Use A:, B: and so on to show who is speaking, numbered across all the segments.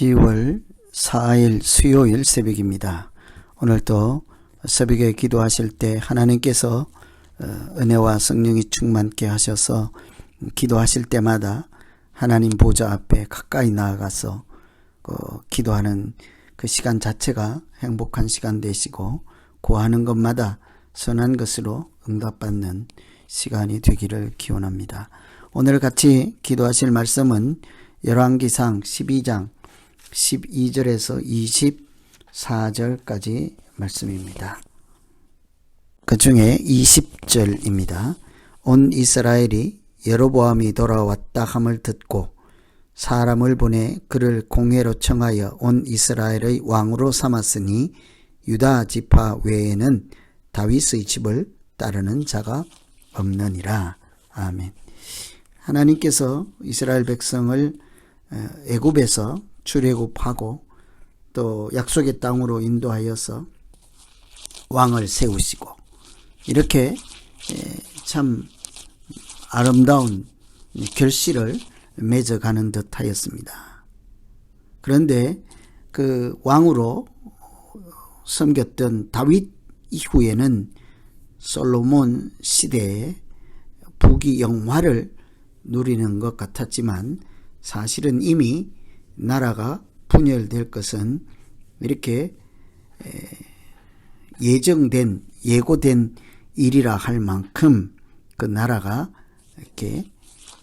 A: 10월 4일 수요일 새벽입니다. 오늘도 새벽에 기도하실 때 하나님께서 은혜와 성령이 충만케 하셔서 기도하실 때마다 하나님 보좌 앞에 가까이 나아가서 기도하는 그 시간 자체가 행복한 시간 되시고 구하는 것마다 선한 것으로 응답받는 시간이 되기를 기원합니다. 오늘 같이 기도하실 말씀은 열왕기상 12장 12절에서 24절까지 말씀입니다. 그 중에 20절입니다. 온 이스라엘이 여로보암이 돌아왔다 함을 듣고 사람을 보내 그를 공회로 청하여 온 이스라엘의 왕으로 삼았으니 유다 지파 외에는 다윗의 집을 따르는 자가 없느니라. 아멘. 하나님께서 이스라엘 백성을 애굽에서 출애굽하고 또 약속의 땅으로 인도하여서 왕을 세우시고 이렇게 참 아름다운 결실을 맺어가는 듯 하였습니다. 그런데 그 왕으로 섬겼던 다윗 이후에는 솔로몬 시대에 부귀영화를 누리는 것 같았지만 사실은 이미 나라가 분열될 것은 이렇게 예고된 일이라 할 만큼 그 나라가 이렇게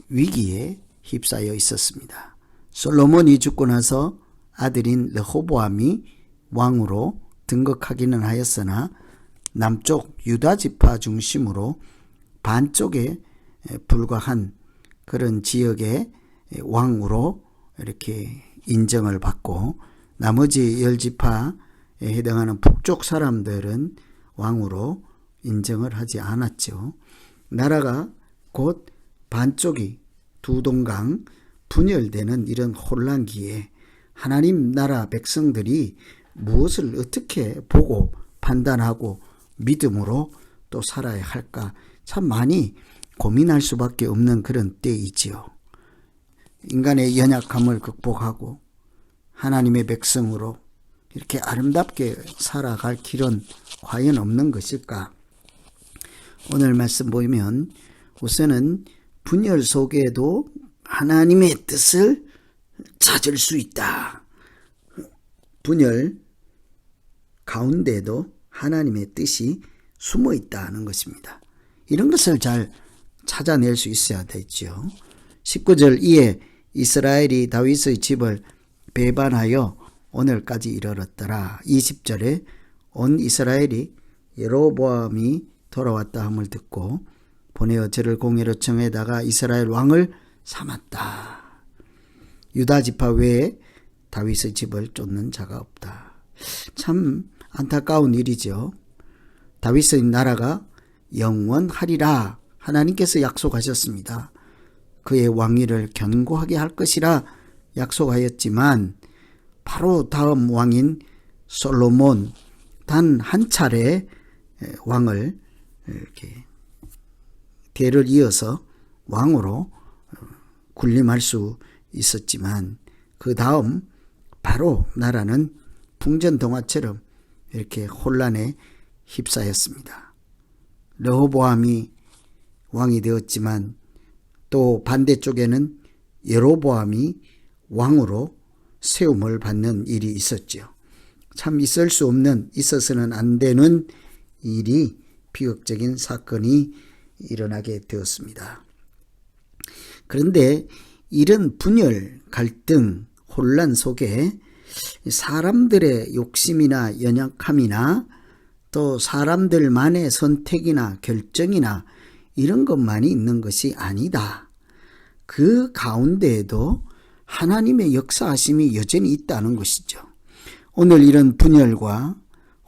A: 위기에 휩싸여 있었습니다. 솔로몬이 죽고 나서 아들인 르호보암이 왕으로 등극하기는 하였으나 남쪽 유다 지파 중심으로 반쪽에 불과한 그런 지역의 왕으로 이렇게 인정을 받고 나머지 10지파에 해당하는 북쪽 사람들은 왕으로 인정을 하지 않았죠. 나라가 곧 반쪽이 두 동강 분열되는 이런 혼란기에 하나님 나라 백성들이 무엇을 어떻게 보고 판단하고 믿음으로 또 살아야 할까 참 많이 고민할 수밖에 없는 그런 때이지요. 인간의 연약함을 극복하고 하나님의 백성으로 이렇게 아름답게 살아갈 길은 과연 없는 것일까? 오늘 말씀 보면 우선은 분열 속에도 하나님의 뜻을 찾을 수 있다. 분열 가운데도 하나님의 뜻이 숨어 있다는 것입니다. 이런 것을 잘 찾아낼 수 있어야 되죠. 19절 이에 이스라엘이 다윗의 집을 배반하여 오늘까지 이르렀더라. 20절에 온 이스라엘이 여로보암이 돌아왔다 함을 듣고 보내어 저를 공회로 청해다가 이스라엘 왕을 삼았다. 유다 지파 외에 다윗의 집을 쫓는 자가 없다. 참 안타까운 일이죠. 다윗의 나라가 영원하리라 하나님께서 약속하셨습니다. 그의 왕위를 견고하게 할 것이라 약속하였지만 바로 다음 왕인 솔로몬 단 한 차례 왕을 이렇게 대를 이어서 왕으로 군림할 수 있었지만 그 다음 바로 나라는 풍전등화처럼 이렇게 혼란에 휩싸였습니다. 르호보암이 왕이 되었지만 또 반대쪽에는 여로보암이 왕으로 세움을 받는 일이 있었죠. 참 있을 수 없는, 있어서는 안 되는 일이 비극적인 사건이 일어나게 되었습니다. 그런데 이런 분열, 갈등, 혼란 속에 사람들의 욕심이나 연약함이나 또 사람들만의 선택이나 결정이나 이런 것만이 있는 것이 아니다. 그 가운데에도 하나님의 역사하심이 여전히 있다는 것이죠. 오늘 이런 분열과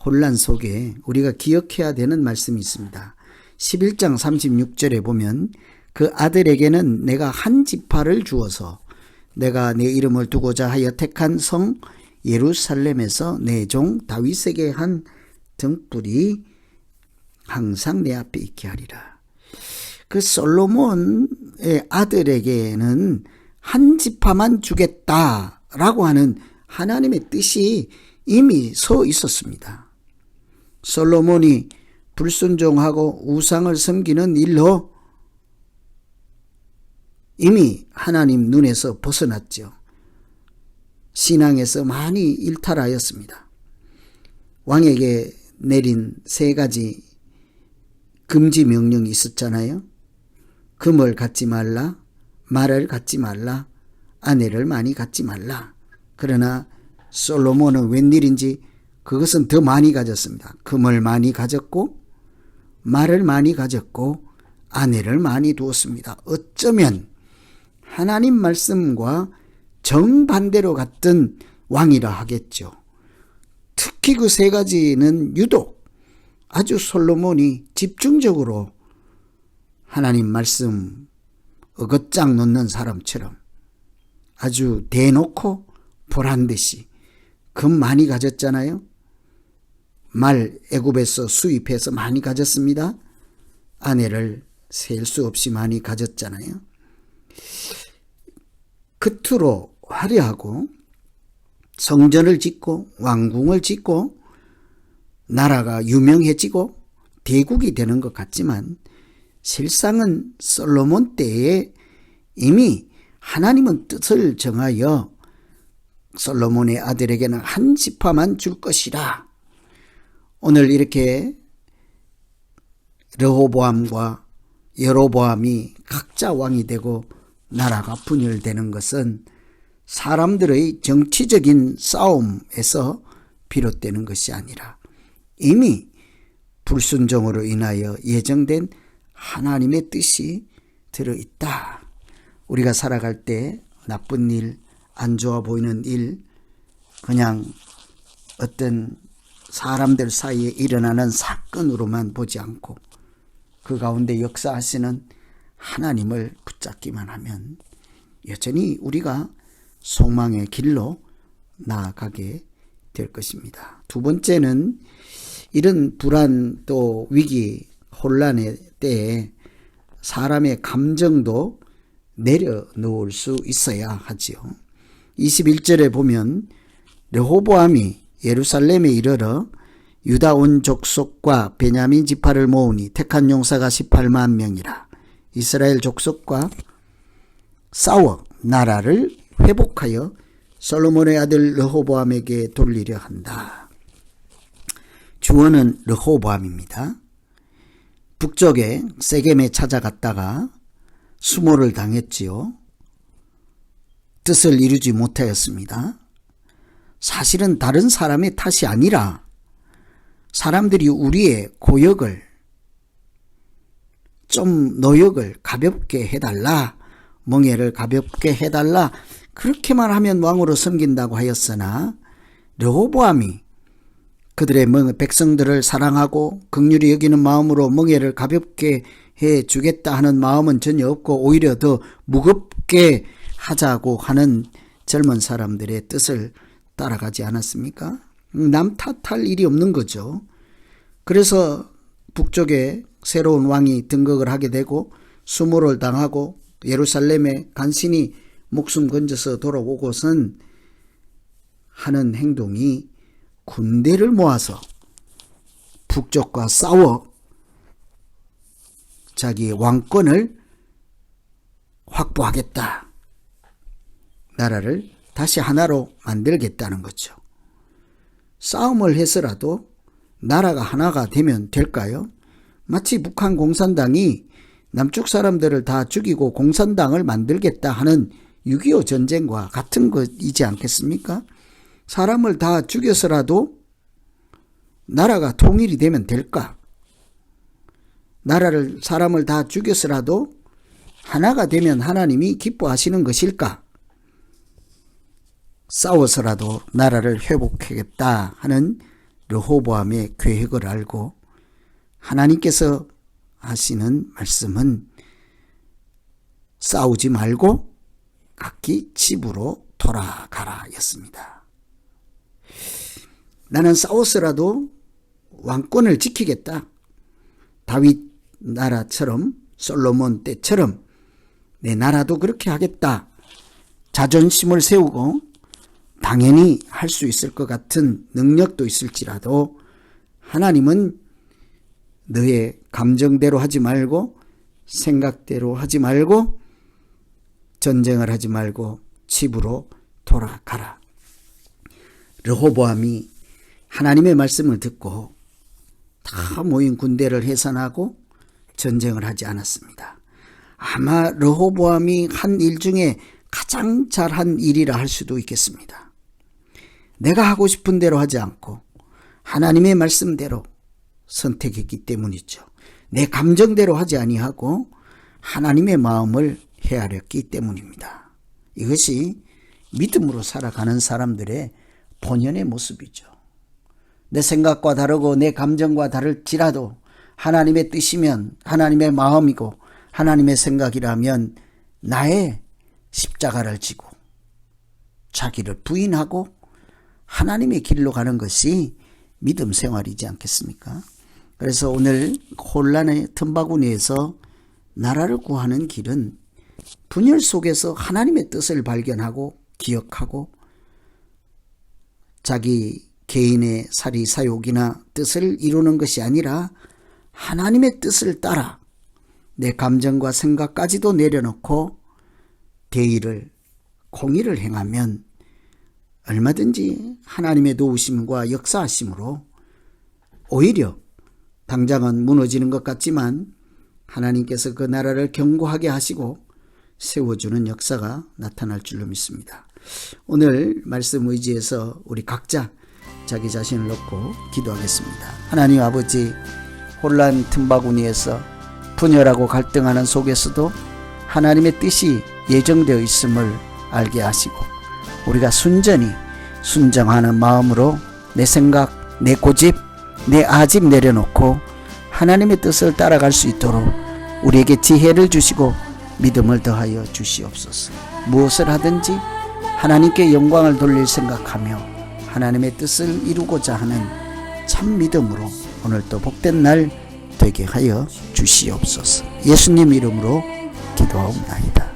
A: 혼란 속에 우리가 기억해야 되는 말씀이 있습니다. 11장 36절에 보면 그 아들에게는 내가 한 지파를 주어서 내가 내 이름을 두고자 하여 택한 성 예루살렘에서 내 종 다윗에게 한 등불이 항상 내 앞에 있게 하리라. 그 솔로몬의 아들에게는 한 지파만 주겠다라고 하는 하나님의 뜻이 이미 서 있었습니다. 솔로몬이 불순종하고 우상을 섬기는 일로 이미 하나님 눈에서 벗어났죠. 신앙에서 많이 일탈하였습니다. 왕에게 내린 3가지 금지 명령이 있었잖아요. 금을 갖지 말라, 말을 갖지 말라, 아내를 많이 갖지 말라. 그러나 솔로몬은 웬일인지 그것은 더 많이 가졌습니다. 금을 많이 가졌고 말을 많이 가졌고 아내를 많이 두었습니다. 어쩌면 하나님 말씀과 정반대로 갔던 왕이라 하겠죠. 특히 그 3가지는 유독 아주 솔로몬이 집중적으로 하나님 말씀 어긋장 놓는 사람처럼 아주 대놓고 보란듯이 금 많이 가졌잖아요. 말 애굽에서 수입해서 많이 가졌습니다. 아내를 셀 수 없이 많이 가졌잖아요. 겉으로 화려하고 성전을 짓고 왕궁을 짓고 나라가 유명해지고 대국이 되는 것 같지만 실상은 솔로몬 때에 이미 하나님은 뜻을 정하여 솔로몬의 아들에게는 한 지파만 줄 것이라. 오늘 이렇게 르호보암과 여로보암이 각자 왕이 되고 나라가 분열되는 것은 사람들의 정치적인 싸움에서 비롯되는 것이 아니라 이미 불순종으로 인하여 예정된 하나님의 뜻이 들어있다. 우리가 살아갈 때 나쁜 일, 안 좋아 보이는 일, 그냥 어떤 사람들 사이에 일어나는 사건으로만 보지 않고 그 가운데 역사하시는 하나님을 붙잡기만 하면 여전히 우리가 소망의 길로 나아가게 될 것입니다. 2번째는 이런 불안 또 위기 혼란의 때에 사람의 감정도 내려놓을 수 있어야 하지요. 21절에 보면 르호보암이 예루살렘에 이르러 유다 온 족속과 베냐민 지파를 모으니 택한 용사가 18만 명이라. 이스라엘 족속과 싸워 나라를 회복하여 솔로몬의 아들 르호보암에게 돌리려 한다. 주어는 르호보암입니다. 북쪽에 세겜에 찾아갔다가 수모를 당했지요. 뜻을 이루지 못하였습니다. 사실은 다른 사람의 탓이 아니라 사람들이 우리의 고역을 좀 노역을 가볍게 해달라, 멍에를 가볍게 해달라, 그렇게만 하면 왕으로 섬긴다고 하였으나 르호보암이 그들의 백성들을 사랑하고 긍휼히 여기는 마음으로 멍에를 가볍게 해주겠다 하는 마음은 전혀 없고 오히려 더 무겁게 하자고 하는 젊은 사람들의 뜻을 따라가지 않았습니까? 남 탓할 일이 없는 거죠. 그래서 북쪽에 새로운 왕이 등극을 하게 되고 수모를 당하고 예루살렘에 간신히 목숨 건져서 돌아오고선 하는 행동이 군대를 모아서 북쪽과 싸워 자기 왕권을 확보하겠다. 나라를 다시 하나로 만들겠다는 거죠. 싸움을 해서라도 나라가 하나가 되면 될까요? 마치 북한 공산당이 남쪽 사람들을 다 죽이고 공산당을 만들겠다 하는 6.25 전쟁과 같은 것이지 않겠습니까? 사람을 다 죽여서라도 나라가 통일이 되면 될까? 사람을 다 죽여서라도 하나가 되면 하나님이 기뻐하시는 것일까? 싸워서라도 나라를 회복하겠다 하는 르호보암의 계획을 알고 하나님께서 하시는 말씀은 싸우지 말고 각기 집으로 돌아가라 였습니다. 나는 싸워서라도 왕권을 지키겠다. 다윗 나라처럼 솔로몬 때처럼 내 나라도 그렇게 하겠다. 자존심을 세우고 당연히 할 수 있을 것 같은 능력도 있을지라도 하나님은 너의 감정대로 하지 말고 생각대로 하지 말고 전쟁을 하지 말고 집으로 돌아가라. 르호보암이 하나님의 말씀을 듣고 다 모인 군대를 해산하고 전쟁을 하지 않았습니다. 아마 르호보암이 한 일 중에 가장 잘한 일이라 할 수도 있겠습니다. 내가 하고 싶은 대로 하지 않고 하나님의 말씀대로 선택했기 때문이죠. 내 감정대로 하지 아니하고 하나님의 마음을 헤아렸기 때문입니다. 이것이 믿음으로 살아가는 사람들의 본연의 모습이죠. 내 생각과 다르고 내 감정과 다를지라도 하나님의 뜻이면 하나님의 마음이고 하나님의 생각이라면 나의 십자가를 지고 자기를 부인하고 하나님의 길로 가는 것이 믿음 생활이지 않겠습니까? 그래서 오늘 혼란의 틈바구니에서 나라를 구하는 길은 분열 속에서 하나님의 뜻을 발견하고 기억하고 자기 개인의 사리 사욕이나 뜻을 이루는 것이 아니라 하나님의 뜻을 따라 내 감정과 생각까지도 내려놓고 대의를 공의를 행하면 얼마든지 하나님의 도우심과 역사하심으로 오히려 당장은 무너지는 것 같지만 하나님께서 그 나라를 견고하게 하시고 세워주는 역사가 나타날 줄로 믿습니다. 오늘 말씀 의지해서 우리 각자 자기 자신을 놓고 기도하겠습니다. 하나님 아버지, 혼란 틈바구니에서 분열하고 갈등하는 속에서도 하나님의 뜻이 예정되어 있음을 알게 하시고 우리가 순전히 순정하는 마음으로 내 생각, 내 고집, 내 아집 내려놓고 하나님의 뜻을 따라갈 수 있도록 우리에게 지혜를 주시고 믿음을 더하여 주시옵소서. 무엇을 하든지 하나님께 영광을 돌릴 생각하며 하나님의 뜻을 이루고자 하는 참 믿음으로 오늘도 복된 날 되게 하여 주시옵소서. 예수님 이름으로 기도하옵나이다.